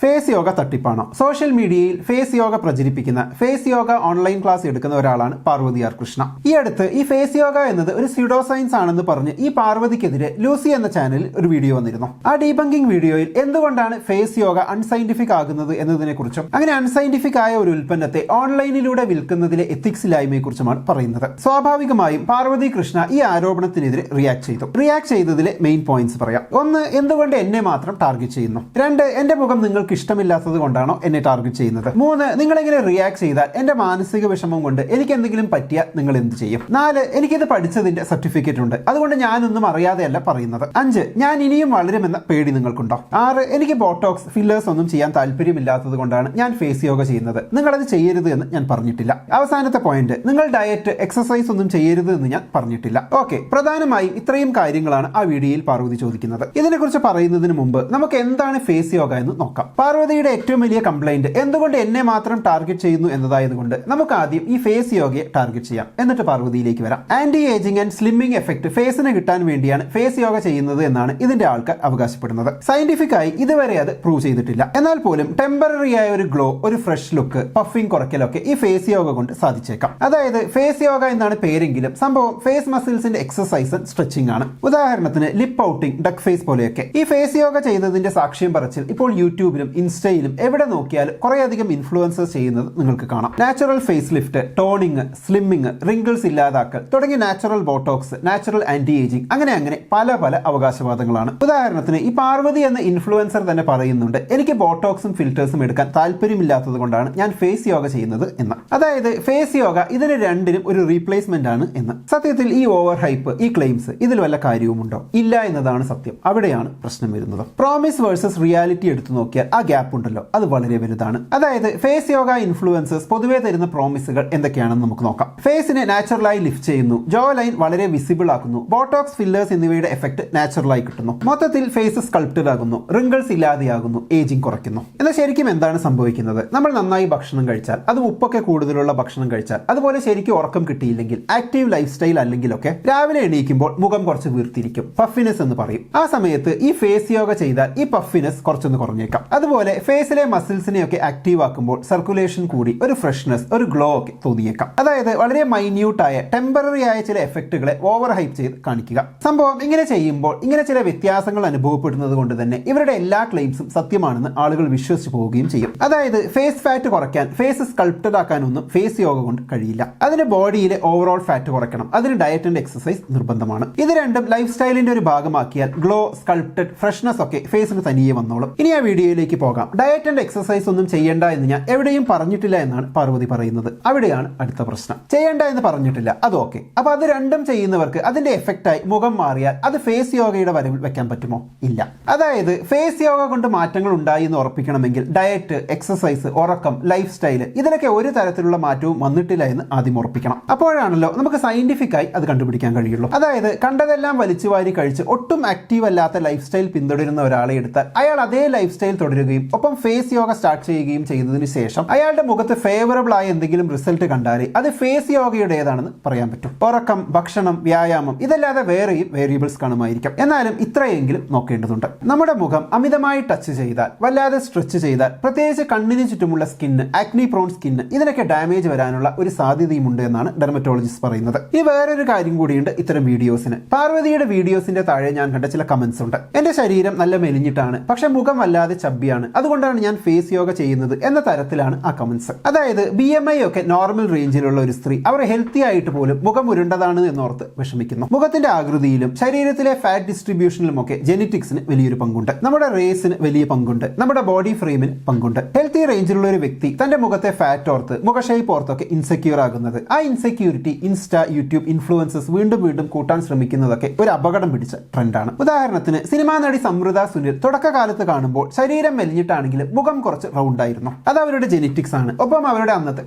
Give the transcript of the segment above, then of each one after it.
Face yoga തട്ടിപ്പാണോ? Social മീഡിയയിൽ face yoga പ്രചരിപ്പിക്കുന്ന face yoga online class എടുക്കുന്ന ഒരാളാണ് പാർവതി ആർ കൃഷ്ണ. ഈ അടുത്ത് ഈ ഫേസ് യോഗ എന്നത് ഒരു സ്യൂഡോ സയൻസ് ആണെന്ന് പറഞ്ഞ് ഈ പാർവതിക്കെതിരെ ലൂസി എന്ന ചാനലിൽ ഒരു വീഡിയോ വന്നിരുന്നു. ആ ഡീബങ്കിംഗ് വീഡിയോയിൽ എന്തുകൊണ്ടാണ് ഫേസ് യോഗ അൺസയന്റിഫിക് ആകുന്നത് എന്നതിനെ കുറിച്ചും അങ്ങനെ അൺസയന്റിഫിക് ആയ ഒരു ഉൽപ്പന്നത്തെ ഓൺലൈനിലൂടെ വിൽക്കുന്നതിലെ എത്തിക്സ് ഇല്ലായ്മയെ കുറിച്ചുമാണ് പറയുന്നത്. സ്വാഭാവികമായും പാർവതി കൃഷ്ണ ഈ ആരോപണത്തിനെതിരെ റിയാക്ട് ചെയ്തതിലെ മെയിൻ പോയിന്റ്സ് പറയാം. ഒന്ന്, എന്തുകൊണ്ട് എന്നെ മാത്രം ടാർഗറ്റ് ചെയ്യുന്നു? രണ്ട്, എന്റെ മുഖം നിങ്ങൾക്ക് ഇഷ്ടമില്ലാത്തത് കൊണ്ടാണോ എന്നെ ടാർഗറ്റ് ചെയ്യുന്നത്? മൂന്ന്, നിങ്ങൾ എങ്ങനെ റിയാക്ട് ചെയ്താൽ എന്റെ മാനസിക വിഷമം കൊണ്ട് എനിക്ക് എന്തെങ്കിലും പറ്റിയാൽ നിങ്ങൾ എന്ത് ചെയ്യും? നാല്, എനിക്കിത് പഠിച്ചതിന്റെ സർട്ടിഫിക്കറ്റ് ഉണ്ട്, അതുകൊണ്ട് ഞാനൊന്നും അറിയാതെയല്ല പറയുന്നത്. അഞ്ച്, ഞാൻ ഇനിയും വളരുമെന്ന പേടി നിങ്ങൾക്കുണ്ടോ? ആറ്, എനിക്ക് ബോട്ടോക്സ് ഫില്ലേഴ്സ് ഒന്നും ചെയ്യാൻ താല്പര്യമില്ലാത്തത് കൊണ്ടാണ് ഞാൻ ഫേസ് യോഗ ചെയ്യുന്നത്, നിങ്ങളത് ചെയ്യരുത് എന്ന് ഞാൻ പറഞ്ഞിട്ടില്ല. അവസാനത്തെ പോയിന്റ്, നിങ്ങൾ ഡയറ്റ് എക്സസൈസ് ഒന്നും ചെയ്യരുത് എന്ന് ഞാൻ പറഞ്ഞിട്ടില്ല. ഓക്കെ, പ്രധാനമായും ഇത്രയും കാര്യങ്ങളാണ് ആ വീഡിയോയിൽ പാർവതി ചോദിക്കുന്നത്. ഇതിനെക്കുറിച്ച് പറയുന്നതിന് മുമ്പ് നമുക്ക് എന്താണ് ഫേസ് യോഗ എന്ന് നോക്കാം. പാർവതിയുടെ ഏറ്റവും വലിയ കംപ്ലൈന്റ് എന്തുകൊണ്ട് എന്നെ മാത്രം ടാർഗറ്റ് ചെയ്യുന്നു എന്നതായതുകൊണ്ട് നമുക്ക് ആദ്യം ഈ ഫേസ് യോഗയെ ടാർഗറ്റ് ചെയ്യാം, എന്നിട്ട് പാർവതിയിലേക്ക് വരാം. Anti ageing and slimming effect ഫേസിന് കിട്ടാൻ വേണ്ടിയാണ് ഫേസ് യോഗ ചെയ്യുന്നത് എന്നാണ് ഇതിന്റെ ആൾക്കാർ അവകാശപ്പെടുന്നത്. സയന്റിഫിക് ആയി ഇതുവരെ അത് പ്രൂവ് ചെയ്തിട്ടില്ല. എന്നാൽ പോലും ടെമ്പററി ആയ ഒരു ഗ്ലോ, ഒരു ഫ്രഷ് ലുക്ക്, പഫിംഗ് കുറയ്ക്കലൊക്കെ ഈ ഫേസ് യോഗ കൊണ്ട് സാധിച്ചേക്കാം. അതായത് ഫേസ് യോഗ എന്നാണ് പേരെങ്കിലും സംഭവം ഫേസ് മസിൽസിന്റെ എക്സസൈസ് സ്ട്രെച്ചിങ് ആണ്. ഉദാഹരണത്തിന് ലിപ്പ് ഔട്ടിംഗ്, ഡക്ക് ഫേസ് പോലെയൊക്കെ. ഈ ഫേസ് യോഗ ചെയ്തതിന്റെ സാക്ഷ്യം പറച്ചിൽ ഇപ്പോൾ യൂട്യൂബിലും ഇൻസ്റ്റയിലും എവിടെ നോക്കിയാലും കുറേയധികം ഇൻഫ്ലുവൻസേഴ്സ് ചെയ്യുന്നത് നിങ്ങൾക്ക് കാണാം. Natural face lift, toning, slimming, wrinkles ഇല്ലാതാക്കൽ തുടങ്ങിയ natural botox, natural anti ageing, അങ്ങനെ പല അവകാശവാദങ്ങളാണ്. ഉദാഹരണത്തിന് ഈ പാർവതി എന്ന ഇൻഫ്ലുവൻസർ തന്നെ പറയുന്നുണ്ട്, എനിക്ക് ബോട്ടോക്സും ഫിൽറ്റേഴ്സും എടുക്കാൻ താല്പര്യമില്ലാത്തത് കൊണ്ടാണ് ഞാൻ ഫേസ് യോഗ ചെയ്യുന്നത് എന്ന്. അതായത് ഫേസ് യോഗ ഇതിന് രണ്ടിനും ഒരു റീപ്ലേസ്മെന്റ് ആണ് എന്ന്. സത്യത്തിൽ ഈ ഓവർ ഹൈപ്പ്, ഈ ക്ലെയിംസ് ഇതിൽ വല്ല കാര്യവുമുണ്ടോ? ഇല്ല എന്നതാണ് സത്യം. അവിടെയാണ് പ്രശ്നം വരുന്നത്. പ്രോമിസ് വേഴ്സസ് റിയാലിറ്റി എടുത്തു നോക്കിയാൽ ആ ഗ്യാപ്പ് ഉണ്ടല്ലോ, അത് വളരെ വലുതാണ്. അതായത് ഫേസ് യോഗ ഇൻഫ്ലുവൻസേഴ്സ് പൊതുവെ തരുന്ന പ്രോമിസുകൾ എന്തൊക്കെയാണെന്ന് നമുക്ക് നോക്കാം. ഫേസിനെ നാച്ചുറലായി ലിഫ്റ്റ് ചെയ്യുന്നു, ജോ ലൈൻ വളരെ വിസിബിൾ ആക്കുന്നു, ബോട്ടോക്സ്, ഫില്ലേഴ്സ് എന്നിവയുടെ എഫക്ട് നാച്ചുറലായി കിട്ടുന്നു, മൊത്തത്തിൽ ഫേസ് സ്കൾപ്റ്റഡ് ആകുന്നു, റിങ്കിൾസ് ഇല്ലാതെയാകുന്നു, ഏജിംഗ് കുറയ്ക്കുന്നു. എന്നാൽ ശരിക്കും എന്താണ് സംഭവിക്കുന്നത്? നമ്മൾ നന്നായി ഭക്ഷണം കഴിച്ചാൽ, അത് ഉപ്പൊക്കെ കൂടുതലുള്ള ഭക്ഷണം കഴിച്ചാൽ, അതുപോലെ ശരിക്കും ഉറക്കം കിട്ടിയില്ലെങ്കിൽ, ആക്റ്റീവ് ലൈഫ് സ്റ്റൈൽ അല്ലെങ്കിലൊക്കെ രാവിലെ എണീക്കുമ്പോൾ മുഖം കുറച്ച് വീർത്തിരിക്കും, പഫിനെസ് എന്ന് പറയും. ആ സമയത്ത് ഈ ഫേസ് യോഗ ചെയ്താൽ ഈ പഫിനെസ് കുറച്ചൊന്ന് കുറഞ്ഞേക്കാം. അതുപോലെ ഫേസിലെ മസിൽസിനെയൊക്കെ ആക്റ്റീവ് ആക്കുമ്പോൾ സർക്കുലേഷൻ കൂടി ഒരു ഫ്രഷ്നെസ്, ഒരു ഗ്ലോ ഒക്കെ തോന്നിയേക്കാം. അതായത് വളരെ മൈന്യൂട്ട് ആയ ടെമ്പററി ആയ ചില എഫക്റ്റുകളെ ഓവർ ഹൈപ്പ് ചെയ്ത് കാണിക്കുക. സംഭവം ഇങ്ങനെ ചെയ്യുമ്പോൾ ഇങ്ങനെ ചില വ്യത്യാസങ്ങൾ അനുഭവപ്പെടുന്നത് കൊണ്ട് തന്നെ ഇവരുടെ എല്ലാ ക്ലെയിംസും സത്യമാണെന്ന് ആളുകൾ വിശ്വസിച്ചു പോവുകയും ചെയ്യും. അതായത് ഫേസ് ഫാറ്റ് കുറയ്ക്കാൻ, ഫേസ് സ്കൾപ്റ്റഡ് ആക്കാനൊന്നും ഫേസ് യോഗ കൊണ്ട് കഴിയില്ല. അതിന് ബോഡിയിലെ ഓവറോൾ ഫാറ്റ് കുറയ്ക്കണം, അതിന് ഡയറ്റ് ആൻഡ് എക്സസൈസ് നിർബന്ധമാണ്. ഇത് രണ്ടും ലൈഫ് സ്റ്റൈലിന്റെ ഒരു ഭാഗമാക്കിയാൽ ഗ്ലോ, സ്കൾപ്റ്റഡ്, ഫ്രഷ്നെസ് ഒക്കെ ഫേസിന് തനിയെ വന്നോളും. ഇനി ആ വീഡിയോയിലേക്ക് പോകാം. ഡയറ്റ് ആൻഡ് എക്സസൈസ് ഒന്നും ചെയ്യേണ്ട എന്ന് ഞാൻ എവിടെയും പറഞ്ഞിട്ടില്ല എന്നാണ് പാർവതി പറയുന്നത്. അവിടെയാണ് അടുത്ത പ്രശ്നം. ചെയ്യേണ്ട എന്ന് പറഞ്ഞിട്ടില്ല, അത് ഓക്കെ. അപ്പൊ അത് രണ്ടും ചെയ്യുന്നവർക്ക് അതിന്റെ എഫക്റ്റായി മുഖം മാറിയാൽ അത് ഫേസ് യോഗയുടെ വരവിൽ വെക്കാൻ പറ്റുമോ? ഇല്ല. അതായത് ഫേസ് യോഗ കൊണ്ട് മാറ്റങ്ങൾ ഉണ്ടായി എന്ന് ഉറപ്പിക്കണമെങ്കിൽ ഡയറ്റ്, എക്സസൈസ്, ഉറക്കം, ലൈഫ് സ്റ്റൈൽ ഇതിലൊക്കെ ഒരു തരത്തിലുള്ള മാറ്റവും വന്നിട്ടില്ല എന്ന് ആദ്യം ഉറപ്പിക്കണം. അപ്പോഴാണല്ലോ നമുക്ക് സയന്റിഫിക് ആയി അത് കണ്ടുപിടിക്കാൻ കഴിയുള്ളൂ. അതായത് കണ്ടതെല്ലാം വലിച്ചുവാരി കഴിച്ച് ഒട്ടും ആക്റ്റീവ് അല്ലാത്ത ലൈഫ് സ്റ്റൈൽ പിന്തുടരുന്ന ഒരാളെ എടുത്താൽ അയാൾ അതേ ലൈഫ് സ്റ്റൈൽ തുടരുകയും ഒപ്പം ഫേസ് യോഗ സ്റ്റാർട്ട് ചെയ്യുകയും ചെയ്തതിനു ശേഷം അയാളുടെ മുഖത്ത് ഫേവറബിൾ ആയ എന്തെങ്കിലും റിസൾട്ട് കണ്ടാലേ അത് ഫേസ് യോഗയുടേതാണെന്ന് പറയാൻ പറ്റും. ഉറക്കം, ഭക്ഷണം, വ്യായാമം ഇതല്ലാതെ വേറെയും വേരിയബിൾസ് കാണുമായിരിക്കും. എന്നാലും ഇത്രയെങ്കിലും നോക്കേണ്ടതുണ്ട്. നമ്മുടെ മുഖം അമിതമായി ടച്ച് ചെയ്താൽ, വല്ലാതെ സ്ട്രെച്ച് ചെയ്താൽ, പ്രത്യേകിച്ച് കണ്ണിന് ചുറ്റുമുള്ള സ്കിന്ന്, ആക്നി പ്രോൺ സ്കിന്ന് ഇതിനൊക്കെ ഡാമേജ് വരാനുള്ള ഒരു സാധ്യതയും ഉണ്ട് എന്നാണ് ഡെർമറ്റോളജിസ്റ്റ് പറയുന്നത്. ഈ വേറൊരു കാര്യം കൂടിയുണ്ട് ഇത്തരം വീഡിയോസിന്. പാർവതിയുടെ വീഡിയോസിന്റെ താഴെ ഞാൻ കണ്ട ചില കമന്റ്സ് ഉണ്ട്. എന്റെ ശരീരം നല്ല മെലിഞ്ഞിട്ടാണ്, പക്ഷെ മുഖം വല്ലാതെ ചബ്ബിയാണ്, അതുകൊണ്ടാണ് ഞാൻ ഫേസ് യോഗ ചെയ്യുന്നത് എന്ന തരത്തിലാണ് ആ കമന്റ്സ്. അതായത് BMI ഒക്കെ നോർമൽ റേഞ്ചിലുള്ള ഒരു സ്ത്രീ അവർ ഹെൽത്തി ആയിട്ട് പോലും മുഖം ഉരുണ്ടതാണ് എന്നോർത്ത് വിഷമിക്കുന്നു. മുഖത്തിന്റെ ആകൃതിയിലും ശരീരത്തിലെ ഫാറ്റ് ഡിസ്ട്രിബ്യൂഷനിലും ഒക്കെ ജെനറ്റിക്സിന് വലിയൊരു പങ്കുണ്ട്, നമ്മുടെ റേസിന് വലിയ പങ്കുണ്ട്, നമ്മുടെ ബോഡി ഫ്രെയിമിന് പങ്കുണ്ട്. ഹെൽത്തി റേഞ്ചിലുള്ള ഒരു വ്യക്തി തന്റെ മുഖത്തെ ഫാറ്റ് ഓർത്ത്, മുഖ ഷേപ്പ് ഓർത്തൊക്കെ ഇൻസെക്യൂർ ആകുന്നത്, ആ ഇൻസെക്യൂരിറ്റി ഇൻസ്റ്റ, യൂട്യൂബ് ഇൻഫ്ലുവൻസസ് വീണ്ടും കൂട്ടാൻ ശ്രമിക്കുന്നതൊക്കെ ഒരു അപകടം പിടിച്ച ട്രെൻഡാണ്. ഉദാഹരണത്തിന് സിനിമാ നടി സമൃദ്ധ സുനിൽ തുടക്കകാലത്ത് കാണുമ്പോൾ ശരീരം മെലിഞ്ഞിട്ടാണെങ്കിലും മുഖം കുറച്ച് റൗണ്ട് ആയിരുന്നു. അത് അവരുടെ ജെനറ്റിക്സ് ആണ്. ഒപ്പം അവരുടെ അന്നത്തെ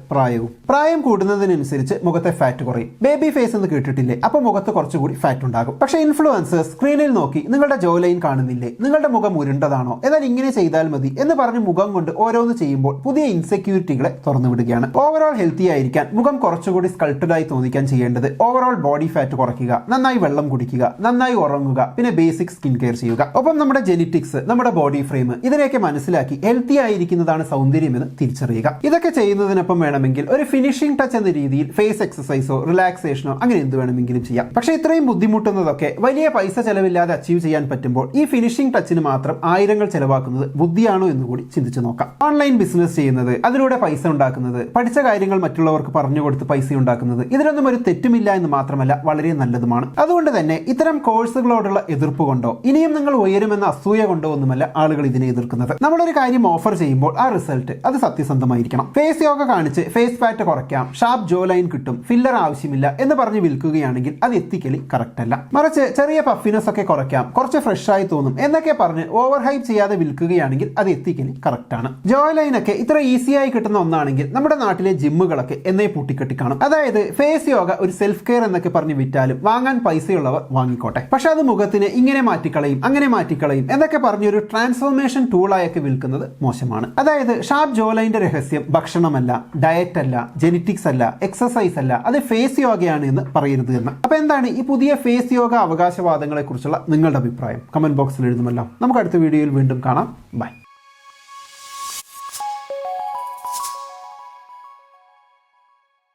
പ്രായം കൂടുന്നതിനനുസരിച്ച് മുഖത്തെ ഫാറ്റ് കുറയും. ബേബി ഫേസ് എന്ന് കേട്ടിട്ടില്ലേ? അപ്പൊ മുഖത്ത് കുറച്ചുകൂടി ഫാറ്റ് ഉണ്ടാകും. പക്ഷെ ഇൻഫ്ലുവൻസേഴ്സ് സ്ക്രീനിൽ നോക്കി നിങ്ങളുടെ ജോ ലൈൻ കാണുന്നില്ലേ, നിങ്ങളുടെ മുഖം ഉരുണ്ടതാണോ, എന്നാൽ ഇങ്ങനെ ചെയ്താൽ മതി എന്ന് പറഞ്ഞ് മുഖം കൊണ്ട് ഓരോന്ന് ചെയ്യുമ്പോൾ പുതിയ ഇൻസെക്യൂരിറ്റികളെ തുറന്നു വിടുകയാണ്. ഓവറോൾ ഹെൽത്തി ആയിരിക്കാൻ, മുഖം കുറച്ചുകൂടി സ്കൾപ്റ്റഡ് ആയി തോന്നിക്കാൻ ചെയ്യേണ്ടത് ഓവറോൾ ബോഡി ഫാറ്റ് കുറയ്ക്കുക, നന്നായി വെള്ളം കുടിക്കുക, നന്നായി ഉറങ്ങുക, പിന്നെ ബേസിക് സ്കിൻ കെയർ ചെയ്യുക. ഒപ്പം നമ്മുടെ ജെനറ്റിക്സ്, നമ്മുടെ ബോഡി ഫ്രെയിം ഇതിനെയൊക്കെ മനസ്സിലാക്കി ഹെൽത്തി ആയിരിക്കുന്നതാണ് സൗന്ദര്യമെന്ന് തിരിച്ചറിയുക. ഇതൊക്കെ ചെയ്യുന്നതിനൊപ്പം വേണമെങ്കിൽ ഒരു ഫിനിഷിംഗ് ടച്ച് എന്ന രീതിയിൽ ഫേസ് എക്സസൈസോ റിലാക്സേഷനോ അങ്ങനെ എന്ത് വേണമെങ്കിലും ചെയ്യാം. പക്ഷേ ഇത്രയും ബുദ്ധിമുട്ടുന്നതൊക്കെ വലിയ പൈസ ചെലവില്ലാതെ അച്ചീവ് ചെയ്യാൻ പറ്റുമ്പോൾ ഈ ഫിനിഷിംഗ് ടച്ചിന് മാത്രം ആയിരങ്ങൾ ചെലവാക്കുന്നത് ബുദ്ധിയാണോ എന്ന് കൂടി ചിന്തിച്ചു നോക്കാം. ഓൺലൈൻ ബിസിനസ് ചെയ്യുന്നത്, അതിലൂടെ പൈസ ഉണ്ടാക്കുന്നത്, പഠിച്ച കാര്യങ്ങൾ മറ്റുള്ളവർക്ക് പറഞ്ഞു കൊടുത്ത് പൈസ ഉണ്ടാക്കുന്നത്, ഇതിലൊന്നും ഒരു തെറ്റുമില്ല എന്ന് മാത്രമല്ല വളരെ നല്ലതുമാണ്. അതുകൊണ്ട് തന്നെ ഇത്തരം കോഴ്സുകളോടുള്ള എതിർപ്പ് കൊണ്ടോ ഇനിയും നിങ്ങൾ ഉയരുമെന്ന അസൂയ കൊണ്ടോ ഒന്നുമല്ല ആളുകൾ ഇതിനെ എതിർക്കുന്നത്. നമ്മളൊരു കാര്യം ഓഫർ ചെയ്യുമ്പോൾ ആ റിസൾട്ട് അത് സത്യസന്ധമായിരിക്കണം. ഫേസ് യോഗ കാണിച്ച് ഫേസ് ഫാറ്റ് കുറയ്ക്കാം, ഷാർപ്പ് ജോ ലൈൻ കിട്ടും, ഫില്ലർ ആവശ്യമില്ല എന്ന് പറഞ്ഞ് വിൽക്കുകയാണെങ്കിൽ അത് എത്തിക്കലി കറക്റ്റ് അല്ല. മറിച്ച് ചെറിയ പഫിനെസ് ഒക്കെ കുറയ്ക്കാം, കുറച്ച് ഫ്രഷ് ആയി തോന്നും എന്നൊക്കെ പറഞ്ഞ് ഓവർ ഹൈപ്പ് ചെയ്യാതെ വിൽക്കുകയാണെങ്കിൽ അത് എത്തിക്കലി കറക്റ്റ് ആണ്. ജോ ലൈൻ ഒക്കെ ഇത്ര ഈസിയായി കിട്ടുന്ന ഒന്നാണെങ്കിൽ നമ്മുടെ നാട്ടിലെ ജിമ്മുകളൊക്കെ എന്നേ പൂട്ടിക്കെട്ടി കാണും. അതായത് ഫേസ് യോഗ ഒരു സെൽഫ് കെയർ എന്നൊക്കെ പറഞ്ഞ് വിറ്റാലും വാങ്ങാൻ പൈസയുള്ളവർ വാങ്ങിക്കോട്ടെ. പക്ഷെ അത് മുഖത്തിന് ഇങ്ങനെ മാറ്റിക്കളയും അങ്ങനെ മാറ്റിക്കളയും എന്നൊക്കെ പറഞ്ഞൊരു ട്രാൻസ്ഫോർമേഷൻ ടൂളായൊക്കെ വിൽക്കുന്നത് മോശമാണ്. അതായത് ഷാർപ്പ് ജോ ലൈൻ്റെ രഹസ്യം ഭക്ഷണമല്ല, ഡയറ്റ് അല്ല, ജെനറ്റിക്സ് അല്ല, എക്സസൈസ് അല്ല, അത് ഫേസ് യോഗയാണ് എന്ന് പറയരുത് എന്ന്. അപ്പൊ എന്താണ് ഈ പുതിയ ഫേസ് യോഗ അവകാശവാദങ്ങളെ കുറിച്ചുള്ള നിങ്ങളുടെ അഭിപ്രായം? കമന്റ് ബോക്സിൽ എഴുതുമല്ലോ. നമുക്ക് അടുത്ത വീഡിയോയിൽ വീണ്ടും കാണാം. ബൈ.